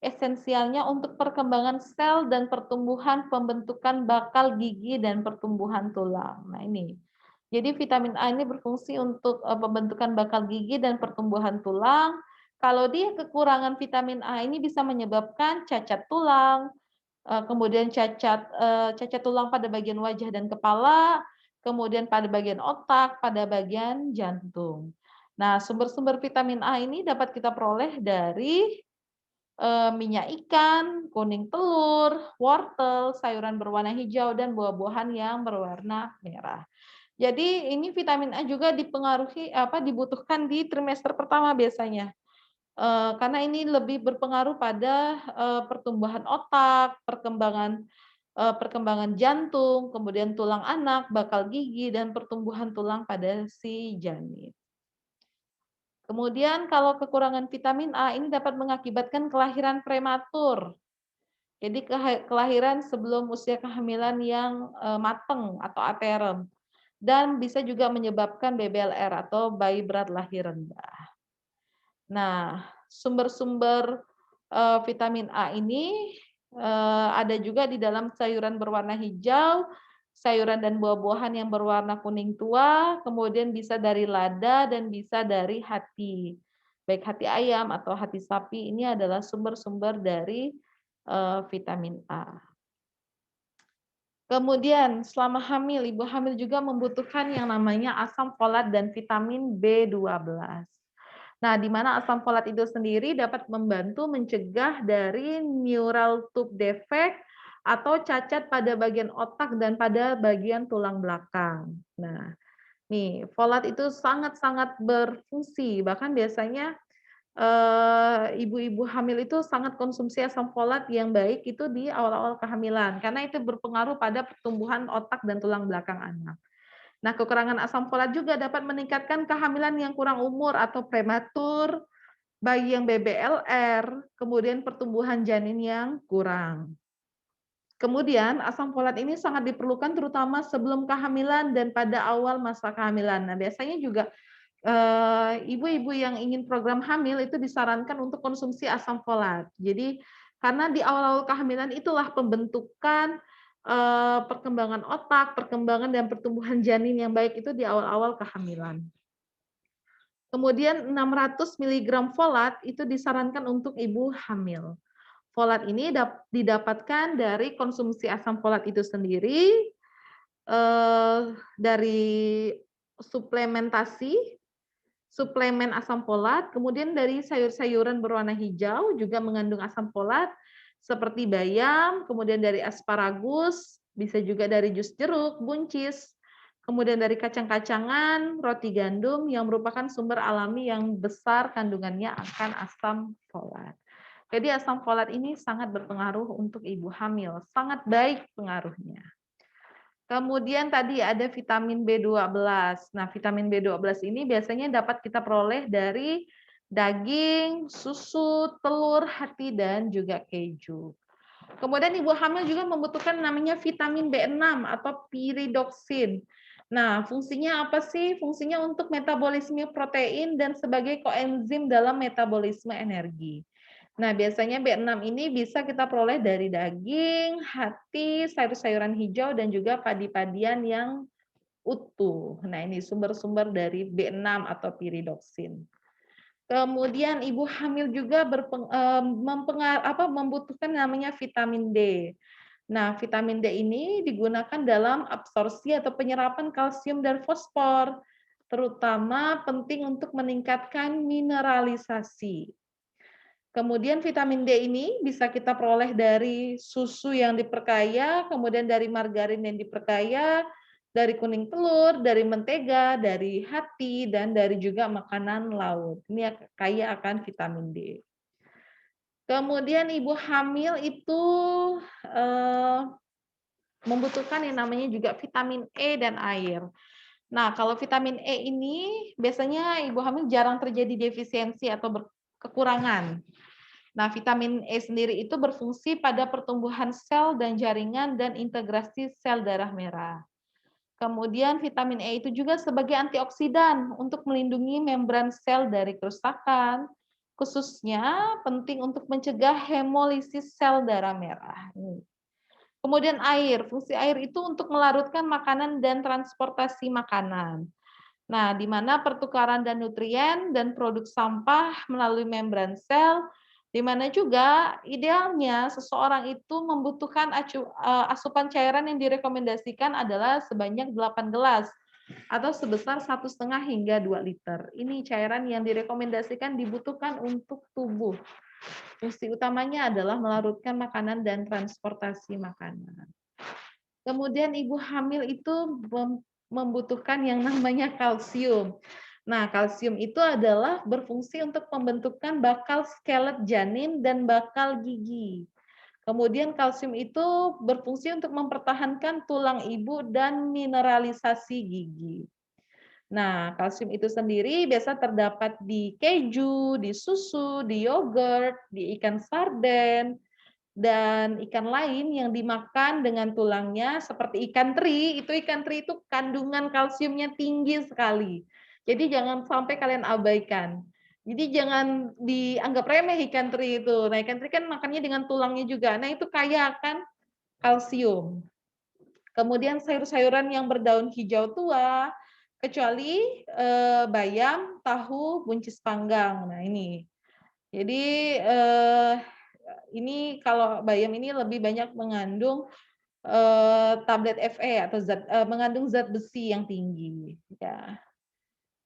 esensialnya untuk perkembangan sel dan pertumbuhan pembentukan bakal gigi dan pertumbuhan tulang. Nah ini, jadi vitamin A ini berfungsi untuk pembentukan bakal gigi dan pertumbuhan tulang. Kalau dia kekurangan vitamin A ini bisa menyebabkan cacat tulang, kemudian cacat tulang pada bagian wajah dan kepala, kemudian pada bagian otak, pada bagian jantung. Nah, sumber-sumber vitamin A ini dapat kita peroleh dari minyak ikan, kuning telur, wortel, sayuran berwarna hijau, dan buah-buahan yang berwarna merah. Jadi ini vitamin A juga dibutuhkan di trimester pertama biasanya. Karena ini lebih berpengaruh pada, pertumbuhan otak, perkembangan jantung, kemudian tulang anak, bakal gigi, dan pertumbuhan tulang pada si janin. Kemudian kalau kekurangan vitamin A ini dapat mengakibatkan kelahiran prematur. Jadi kelahiran sebelum usia kehamilan yang, mateng atau aterem, dan bisa juga menyebabkan BBLR atau bayi berat lahir rendah. Nah, sumber-sumber, vitamin A ini, ada juga di dalam sayuran berwarna hijau, sayuran dan buah-buahan yang berwarna kuning tua, kemudian bisa dari lada dan bisa dari hati. Baik hati ayam atau hati sapi, ini adalah sumber-sumber dari, vitamin A. Kemudian selama hamil, ibu hamil juga membutuhkan yang namanya asam folat dan vitamin B12. Nah, di mana asam folat itu sendiri dapat membantu mencegah dari neural tube defect atau cacat pada bagian otak dan pada bagian tulang belakang. Nah, nih folat itu sangat-sangat berfungsi, bahkan biasanya ibu-ibu hamil itu sangat konsumsi asam folat yang baik itu di awal-awal kehamilan, karena itu berpengaruh pada pertumbuhan otak dan tulang belakang anak. Nah, kekurangan asam folat juga dapat meningkatkan kehamilan yang kurang umur atau prematur, bayi yang BBLR, kemudian pertumbuhan janin yang kurang. Kemudian asam folat ini sangat diperlukan terutama sebelum kehamilan dan pada awal masa kehamilan. Nah, biasanya juga ibu-ibu yang ingin program hamil itu disarankan untuk konsumsi asam folat. Jadi karena di awal-awal kehamilan itulah pembentukan, perkembangan otak, perkembangan dan pertumbuhan janin yang baik itu di awal-awal kehamilan. Kemudian 600 miligram folat itu disarankan untuk ibu hamil. Folat ini didapatkan dari konsumsi asam folat itu sendiri, dari suplementasi, suplemen asam folat, kemudian dari sayur-sayuran berwarna hijau juga mengandung asam folat, seperti bayam, kemudian dari asparagus, bisa juga dari jus jeruk, buncis, kemudian dari kacang-kacangan, roti gandum yang merupakan sumber alami yang besar kandungannya akan asam folat. Jadi asam folat ini sangat berpengaruh untuk ibu hamil, sangat baik pengaruhnya. Kemudian tadi ada vitamin B12. Nah, vitamin B12 ini biasanya dapat kita peroleh dari daging, susu, telur, hati, dan juga keju. Kemudian ibu hamil juga membutuhkan namanya vitamin B6 atau piridoksin. Nah, fungsinya apa sih? Fungsinya untuk metabolisme protein dan sebagai koenzim dalam metabolisme energi. Nah, biasanya B6 ini bisa kita peroleh dari daging, hati, sayur-sayuran hijau, dan juga padi-padian yang utuh. Nah, ini sumber-sumber dari B6 atau piridoksin. Kemudian ibu hamil juga membutuhkan namanya vitamin D. Nah, vitamin D ini digunakan dalam absorpsi atau penyerapan kalsium dan fosfor, terutama penting untuk meningkatkan mineralisasi. Kemudian vitamin D ini bisa kita peroleh dari susu yang diperkaya, kemudian dari margarin yang diperkaya, dari kuning telur, dari mentega, dari hati, dan dari juga makanan laut. Ini kaya akan vitamin D. Kemudian ibu hamil itu membutuhkan yang namanya juga vitamin E dan air. Nah, kalau vitamin E ini biasanya ibu hamil jarang terjadi defisiensi atau kekurangan. Nah, vitamin E sendiri itu berfungsi pada pertumbuhan sel dan jaringan dan integrasi sel darah merah. Kemudian vitamin E itu juga sebagai antioksidan untuk melindungi membran sel dari kerusakan, Khususnya penting untuk mencegah hemolisis sel darah merah. Kemudian air, fungsi air itu untuk melarutkan makanan dan transportasi makanan. Nah, di mana pertukaran dan nutrien dan produk sampah melalui membran sel, di mana juga idealnya seseorang itu membutuhkan asupan cairan yang direkomendasikan adalah sebanyak 8 gelas atau sebesar 1,5 hingga 2 liter. Ini cairan yang direkomendasikan dibutuhkan untuk tubuh. Fungsi utamanya adalah melarutkan makanan dan transportasi makanan. Kemudian ibu hamil itu membutuhkan yang namanya kalsium. Nah, kalsium itu adalah berfungsi untuk pembentukan bakal skelet janin dan bakal gigi. Kemudian kalsium itu berfungsi untuk mempertahankan tulang ibu dan mineralisasi gigi. Nah, kalsium itu sendiri biasa terdapat di keju, di susu, di yogurt, di ikan sarden, dan ikan lain yang dimakan dengan tulangnya seperti ikan teri. Ikan teri itu kandungan kalsiumnya tinggi sekali. Jadi jangan sampai kalian abaikan. Jadi jangan dianggap remeh ikan teri itu. Nah, ikan teri kan makannya dengan tulangnya juga. Nah, itu kaya akan kalsium. Kemudian sayur-sayuran yang berdaun hijau tua, kecuali bayam, tahu, buncis panggang. Nah, ini. Jadi ini kalau bayam ini lebih banyak mengandung tablet Fe atau mengandung zat besi yang tinggi. Ya.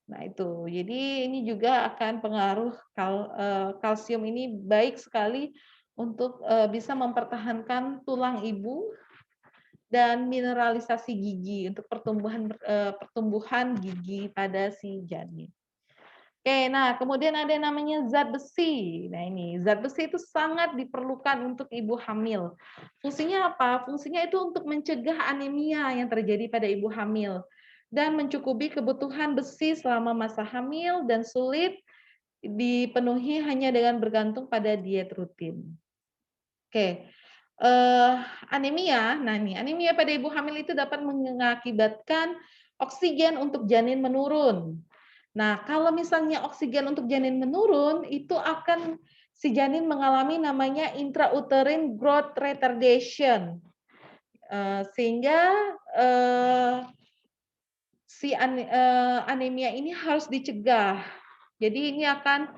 Nah, itu. Jadi ini juga akan pengaruh kalsium ini baik sekali untuk bisa mempertahankan tulang ibu dan mineralisasi gigi untuk pertumbuhan gigi pada si janin. Oke, nah kemudian ada yang namanya zat besi. Nah ini, zat besi itu sangat diperlukan untuk ibu hamil. Fungsinya apa? Fungsinya itu untuk mencegah anemia yang terjadi pada ibu hamil dan mencukupi kebutuhan besi selama masa hamil dan sulit dipenuhi hanya dengan bergantung pada diet rutin. Oke, anemia. Nah ini, anemia pada ibu hamil itu dapat mengakibatkan oksigen untuk janin menurun. Nah, kalau misalnya oksigen untuk janin menurun, itu akan si janin mengalami namanya intrauterine growth retardation. Sehingga si anemia ini harus dicegah. Jadi ini akan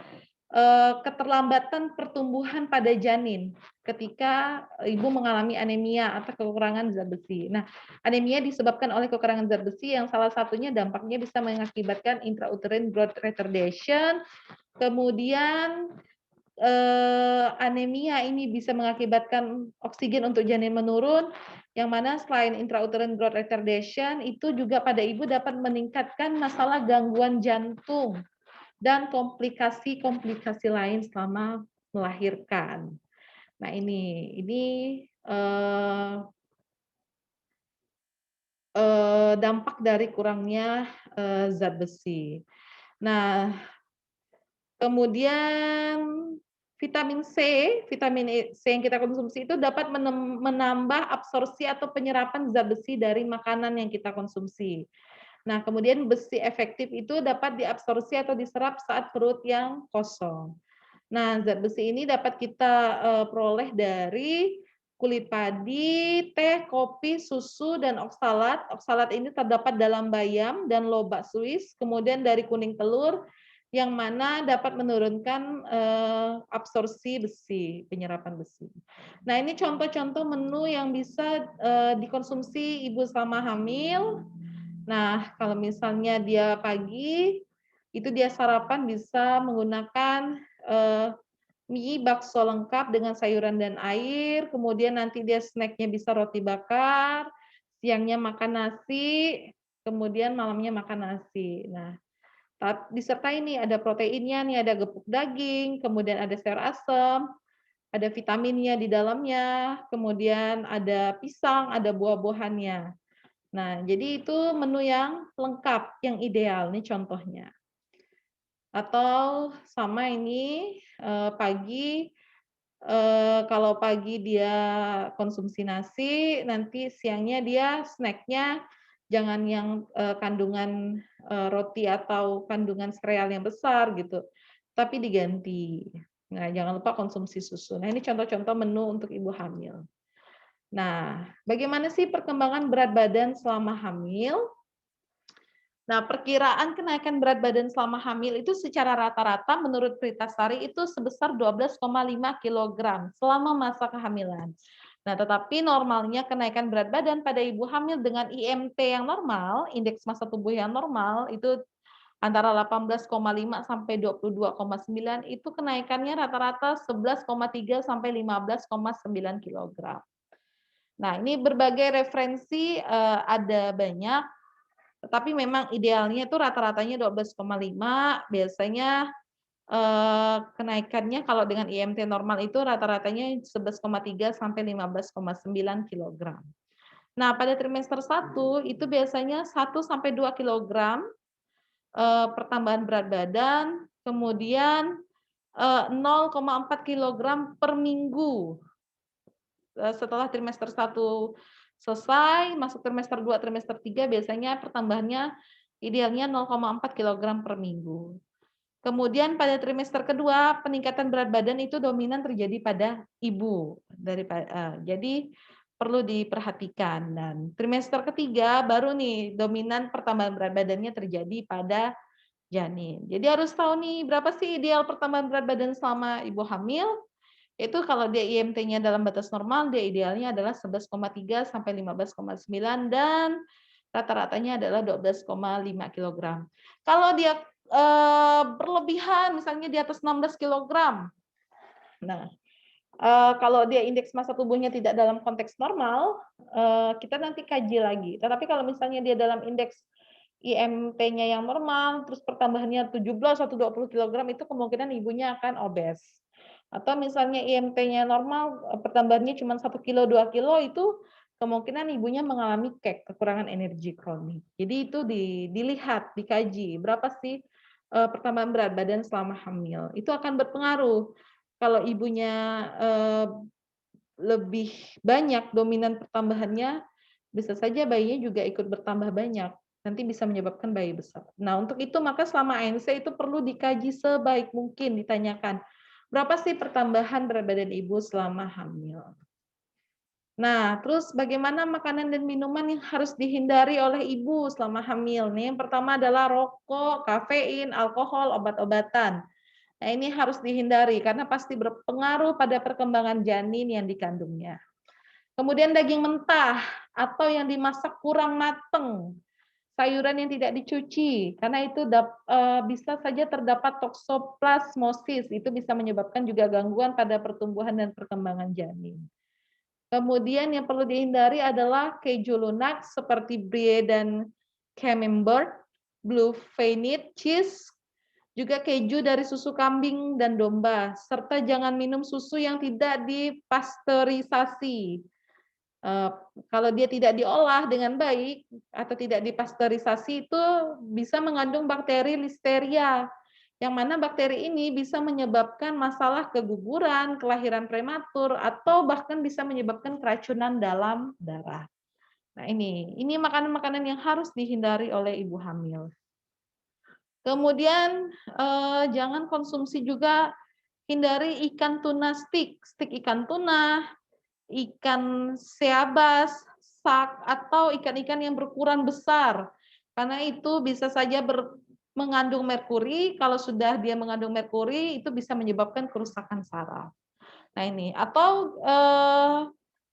keterlambatan pertumbuhan pada janin ketika ibu mengalami anemia atau kekurangan zat besi. Nah, anemia disebabkan oleh kekurangan zat besi yang salah satunya dampaknya bisa mengakibatkan intrauterine growth retardation, kemudian anemia ini bisa mengakibatkan oksigen untuk janin menurun, yang mana selain intrauterine growth retardation, itu juga pada ibu dapat meningkatkan masalah gangguan jantung dan komplikasi-komplikasi lain selama melahirkan. Nah ini dampak dari kurangnya zat besi. Nah, kemudian vitamin C yang kita konsumsi itu dapat menambah absorpsi atau penyerapan zat besi dari makanan yang kita konsumsi. Nah, kemudian besi efektif itu dapat diabsorpsi atau diserap saat perut yang kosong. Nah, zat besi ini dapat kita peroleh dari kulit padi, teh, kopi, susu, dan oksalat. Oksalat ini terdapat dalam bayam dan lobak Swiss, kemudian dari kuning telur, yang mana dapat menurunkan absorpsi besi, penyerapan besi. Nah, ini contoh-contoh menu yang bisa dikonsumsi ibu selama hamil. Nah, kalau misalnya dia pagi, itu dia sarapan bisa menggunakan mie bakso lengkap dengan sayuran dan air, kemudian nanti dia snacknya bisa roti bakar, siangnya makan nasi, kemudian malamnya makan nasi. Nah, disertai ini ada proteinnya, nih ada gepuk daging, kemudian ada sayur asem, ada vitaminnya di dalamnya, kemudian ada pisang, ada buah-buahannya. Nah, jadi itu menu yang lengkap, yang ideal, nih contohnya. Atau sama ini pagi, kalau pagi dia konsumsi nasi, nanti siangnya dia snacknya jangan yang kandungan roti atau kandungan sereal yang besar gitu. tapi diganti. Nah, jangan lupa konsumsi susu. Nah, ini contoh-contoh menu untuk ibu hamil. Nah, bagaimana sih perkembangan berat badan selama hamil? Nah, perkiraan kenaikan berat badan selama hamil itu secara rata-rata menurut Pritasari itu sebesar 12,5 kg selama masa kehamilan. Nah, tetapi normalnya kenaikan berat badan pada ibu hamil dengan IMT yang normal, indeks massa tubuh yang normal, itu antara 18,5 sampai 22,9, itu kenaikannya rata-rata 11,3 sampai 15,9 kg. Nah, ini berbagai referensi ada banyak, tetapi memang idealnya itu rata-ratanya 12,5, biasanya kenaikannya kalau dengan IMT normal itu rata-ratanya 11,3 sampai 15,9 kilogram. Nah, pada trimester 1 itu biasanya 1 sampai 2 kilogram pertambahan berat badan, kemudian 0,4 kilogram per minggu. Setelah trimester 1 selesai, masuk trimester 2, trimester 3 biasanya pertambahannya idealnya 0,4 kilogram per minggu. Kemudian pada trimester kedua, peningkatan berat badan itu dominan terjadi pada ibu. Jadi perlu diperhatikan. Dan trimester ketiga baru nih dominan pertambahan berat badannya terjadi pada janin. Jadi harus tahu nih berapa sih ideal pertambahan berat badan selama ibu hamil. Itu kalau dia IMT-nya dalam batas normal, dia idealnya adalah 11,3 sampai 15,9 dan rata-ratanya adalah 12,5 kg. Kalau dia berlebihan, misalnya di atas 16 kg, nah kalau dia indeks massa tubuhnya tidak dalam konteks normal, kita nanti kaji lagi. Tetapi kalau misalnya dia dalam indeks IMT-nya yang normal, terus pertambahannya 17 atau 20 kg, itu kemungkinan ibunya akan obes. Atau misalnya IMT-nya normal, pertambahannya cuma 1 kilo, 2 kilo, itu kemungkinan ibunya mengalami kekurangan energi kronik. Jadi itu dilihat, dikaji, berapa sih pertambahan berat badan selama hamil. Itu akan berpengaruh. Kalau ibunya lebih banyak dominan pertambahannya, bisa saja bayinya juga ikut bertambah banyak. Nanti bisa menyebabkan bayi besar. Nah, untuk itu maka selama ANC itu perlu dikaji sebaik mungkin, ditanyakan, berapa sih pertambahan berat badan ibu selama hamil? Nah, terus bagaimana makanan dan minuman yang harus dihindari oleh ibu selama hamil? Nih, yang pertama adalah rokok, kafein, alkohol, obat-obatan. Nah, ini harus dihindari karena pasti berpengaruh pada perkembangan janin yang dikandungnya. Kemudian daging mentah atau yang dimasak kurang mateng, sayuran yang tidak dicuci, karena itu bisa saja terdapat toksoplasmosis, itu bisa menyebabkan juga gangguan pada pertumbuhan dan perkembangan janin. Kemudian yang perlu dihindari adalah keju lunak seperti brie dan camembert, blue veined cheese, juga keju dari susu kambing dan domba, serta jangan minum susu yang tidak dipasteurisasi. Kalau dia tidak diolah dengan baik atau tidak dipasteurisasi itu bisa mengandung bakteri Listeria, yang mana bakteri ini bisa menyebabkan masalah keguguran, kelahiran prematur, atau bahkan bisa menyebabkan keracunan dalam darah. Nah, ini makanan-makanan yang harus dihindari oleh ibu hamil. Kemudian jangan konsumsi juga, hindari ikan tuna stik ikan tuna, ikan seabas, sak, atau ikan-ikan yang berukuran besar. Karena itu bisa saja mengandung merkuri, kalau sudah dia mengandung merkuri itu bisa menyebabkan kerusakan saraf. Nah ini, atau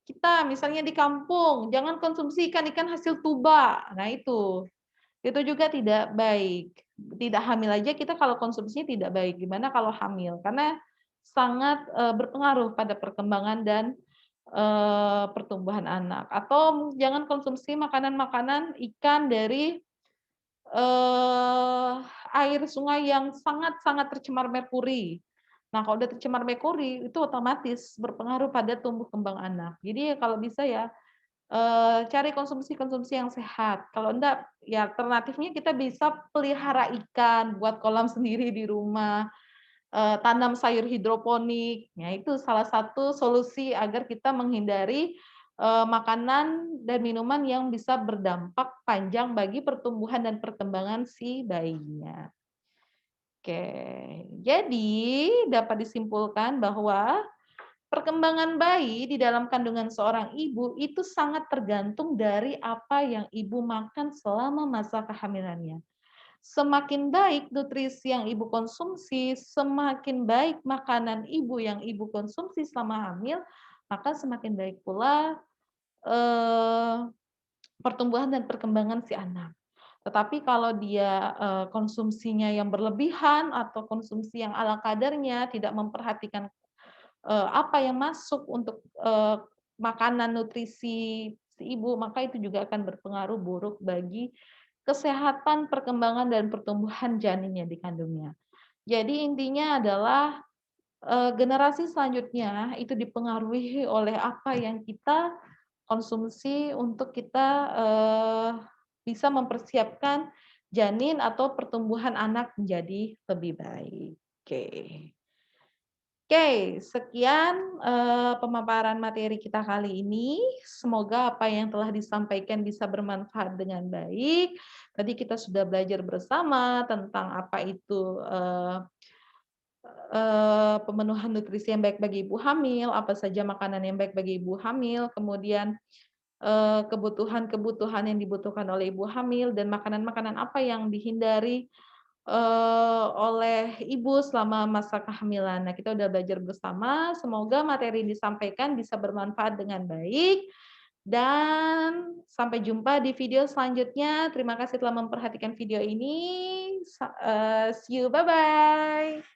kita misalnya di kampung, jangan konsumsi ikan-ikan hasil tuba. Nah itu juga tidak baik. Tidak hamil aja kita kalau konsumsinya tidak baik. Gimana kalau hamil? Karena sangat berpengaruh pada perkembangan dan pertumbuhan anak. Atau jangan konsumsi makanan-makanan ikan dari air sungai yang sangat-sangat tercemar merkuri. Nah, kalau udah tercemar merkuri itu otomatis berpengaruh pada tumbuh kembang anak. Jadi kalau bisa ya cari konsumsi-konsumsi yang sehat. Kalau enggak, ya alternatifnya kita bisa pelihara ikan, buat kolam sendiri di rumah, tanam sayur hidroponik. Ya, itu salah satu solusi agar kita menghindari makanan dan minuman yang bisa berdampak panjang bagi pertumbuhan dan perkembangan si bayinya. Oke, jadi dapat disimpulkan bahwa perkembangan bayi di dalam kandungan seorang ibu itu sangat tergantung dari apa yang ibu makan selama masa kehamilannya. Semakin baik nutrisi yang ibu konsumsi, semakin baik makanan ibu yang ibu konsumsi selama hamil, maka semakin baik pula eh, pertumbuhan dan perkembangan si anak. Tetapi kalau dia konsumsinya yang berlebihan atau konsumsi yang ala kadarnya, tidak memperhatikan apa yang masuk untuk makanan nutrisi si ibu, maka itu juga akan berpengaruh buruk bagi kesehatan, perkembangan, dan pertumbuhan janin yang dikandungnya. Jadi intinya adalah generasi selanjutnya itu dipengaruhi oleh apa yang kita konsumsi untuk kita bisa mempersiapkan janin atau pertumbuhan anak menjadi lebih baik. Oke. Oke, sekian pemaparan materi kita kali ini. Semoga apa yang telah disampaikan bisa bermanfaat dengan baik. Tadi kita sudah belajar bersama tentang apa itu pemenuhan nutrisi yang baik bagi ibu hamil, apa saja makanan yang baik bagi ibu hamil, kemudian kebutuhan-kebutuhan yang dibutuhkan oleh ibu hamil, dan makanan-makanan apa yang dihindari oleh ibu selama masa kehamilan. Nah, kita udah belajar bersama, semoga materi yang disampaikan bisa bermanfaat dengan baik, dan sampai jumpa di video selanjutnya. Terima kasih telah memperhatikan video ini. See you, bye-bye.